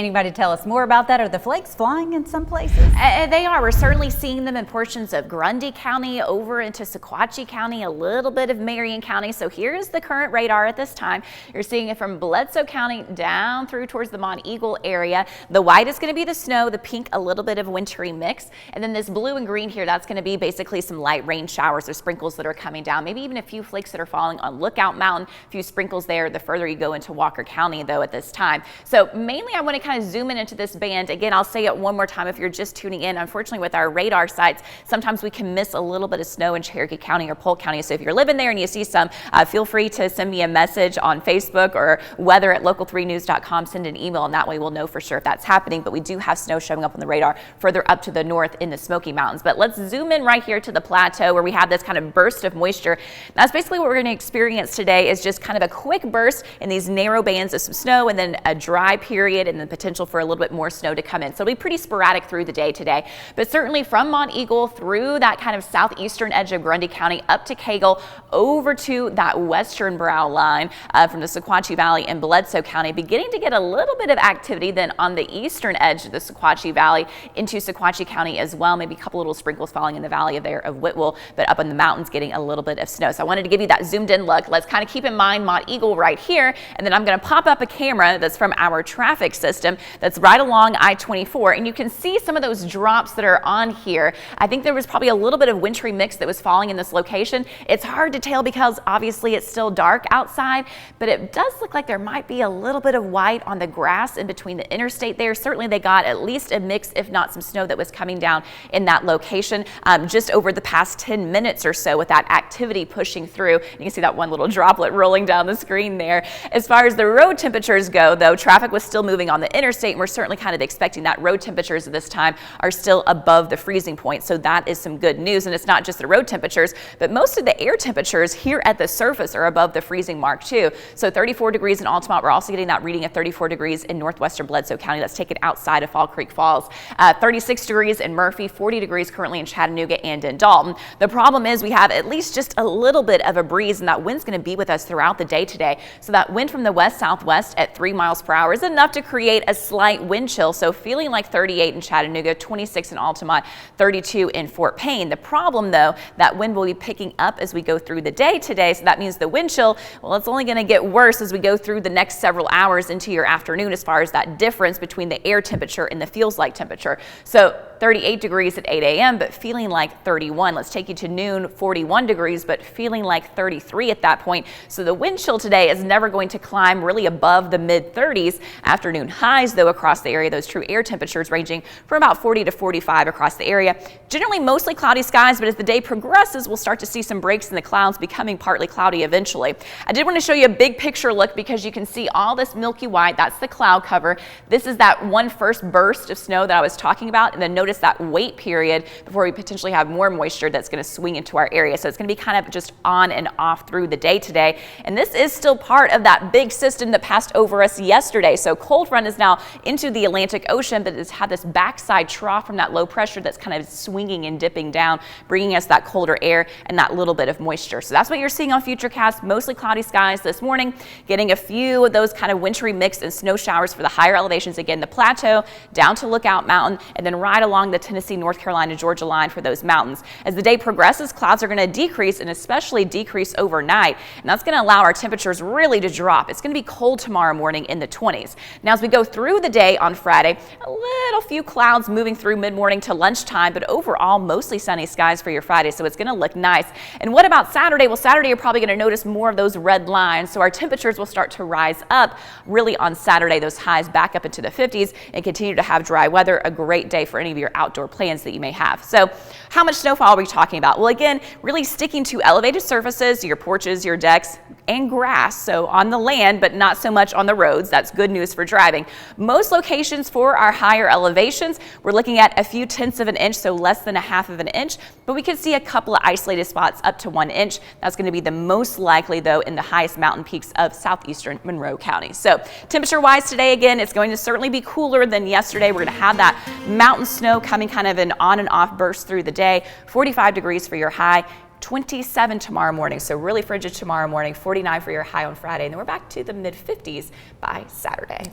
Anybody tell us more about that? Are the flakes flying in some places? They are. We're certainly seeing them in portions of Grundy County over into Sequatchie County, a little bit of Marion County. So here's the current radar at this time. You're seeing it from Bledsoe County down through towards the Mont Eagle area. The white is going to be the snow, the pink a little bit of wintry mix, and then this blue and green here, that's going to be basically some light rain showers or sprinkles that are coming down, maybe even a few flakes that are falling on Lookout Mountain, a few sprinkles there the further you go into Walker County though at this time. So mainly I want to kind of zoom in into this band. Again, I'll say it one more time if you're just tuning in. Unfortunately, with our radar sites, sometimes we can miss a little bit of snow in Cherokee County or Polk County. So if you're living there and you see some, feel free to send me a message on Facebook or weather@local3news.com. Send an email, and that way we'll know for sure if that's happening. But we do have snow showing up on the radar further up to the north in the Smoky Mountains. But let's zoom in right here to the plateau where we have this kind of burst of moisture. That's basically what we're going to experience today, is just kind of a quick burst in these narrow bands of some snow, and then a dry period, and the potential for a little bit more snow to come in. So it'll be pretty sporadic through the day today, but certainly from Mont Eagle through that kind of southeastern edge of Grundy County up to Cagle over to that western brow line from the Sequatchie Valley and Bledsoe County, beginning to get a little bit of activity then on the eastern edge of the Sequatchie Valley into Sequatchie County as well. Maybe a couple little sprinkles falling in the valley of Whitwell, but up in the mountains getting a little bit of snow. So I wanted to give you that zoomed in look. Let's kind of keep in mind Mont Eagle right here, and then I'm going to pop up a camera that's from our traffic system that's right along I-24, and you can see some of those drops that are on here. I think there was probably a little bit of wintry mix that was falling in this location. It's hard to tell because obviously it's still dark outside, but it does look like there might be a little bit of white on the grass in between the interstate there. Certainly they got at least a mix, if not some snow that was coming down in that location just over the past 10 minutes or so with that activity pushing through. You can see that one little droplet rolling down the screen there. As far as the road temperatures go, though, traffic was still moving on the interstate, and we're certainly kind of expecting that road temperatures at this time are still above the freezing point. So that is some good news. And it's not just the road temperatures, but most of the air temperatures here at the surface are above the freezing mark too. So 34 degrees in Altamont. We're also getting that reading of 34 degrees in northwestern Bledsoe County. That's taken outside of Fall Creek Falls. 36 degrees in Murphy, 40 degrees currently in Chattanooga and in Dalton. The problem is we have at least just a little bit of a breeze, and that wind's going to be with us throughout the day today. So that wind from the west-southwest at 3 miles per hour is enough to create a slight wind chill. So feeling like 38 in Chattanooga, 26 in Altamont, 32 in Fort Payne. The problem though, that wind will be picking up as we go through the day today. So that means the wind chill, well, it's only going to get worse as we go through the next several hours into your afternoon as far as that difference between the air temperature and the feels like temperature. So 38 degrees at 8 a.m., but feeling like 31. Let's take you to noon, 41 degrees, but feeling like 33 at that point. So the wind chill today is never going to climb really above the mid 30s. Afternoon highs though across the area, those true air temperatures ranging from about 40 to 45 across the area. Generally mostly cloudy skies, but as the day progresses, we'll start to see some breaks in the clouds, becoming partly cloudy eventually. I did want to show you a big picture look because you can see all this milky white. That's the cloud cover. This is that one first burst of snow that I was talking about, and then notice that wait period before we potentially have more moisture that's going to swing into our area. So it's going to be kind of just on and off through the day today. And this is still part of that big system that passed over us yesterday. So cold front is now into the Atlantic Ocean, but it's had this backside trough from that low pressure that's kind of swinging and dipping down, bringing us that colder air and that little bit of moisture. So that's what you're seeing on FutureCast. Mostly cloudy skies this morning, getting a few of those kind of wintry mix and snow showers for the higher elevations. Again, the plateau down to Lookout Mountain, and then right along the Tennessee, North Carolina, Georgia line for those mountains. As the day progresses, clouds are going to decrease, and especially decrease overnight, and that's going to allow our temperatures really to drop. It's going to be cold tomorrow morning in the 20s. Now as we go through the day on Friday, a little few clouds moving through mid-morning to lunchtime, but overall mostly sunny skies for your Friday, so it's going to look nice. And what about Saturday? Well, Saturday you're probably going to notice more of those red lines, so our temperatures will start to rise up really on Saturday, those highs back up into the 50s, and continue to have dry weather. A great day for any of your outdoor plans that you may have. So how much snowfall are we talking about? Well, again, really sticking to elevated surfaces, your porches, your decks, and grass, so on the land, but not so much on the roads. That's good news for driving. Most locations for our higher elevations, we're looking at a few tenths of an inch, so less than a half of an inch, but we could see a couple of isolated spots up to 1 inch. That's going to be the most likely, though, in the highest mountain peaks of southeastern Monroe County. So temperature-wise today, again, it's going to certainly be cooler than yesterday. We're going to have that mountain snow coming kind of in on and off bursts through the day. 45 degrees for your high. 27 tomorrow morning, so really frigid tomorrow morning, 49 for your high on Friday, and then we're back to the mid-50s by Saturday.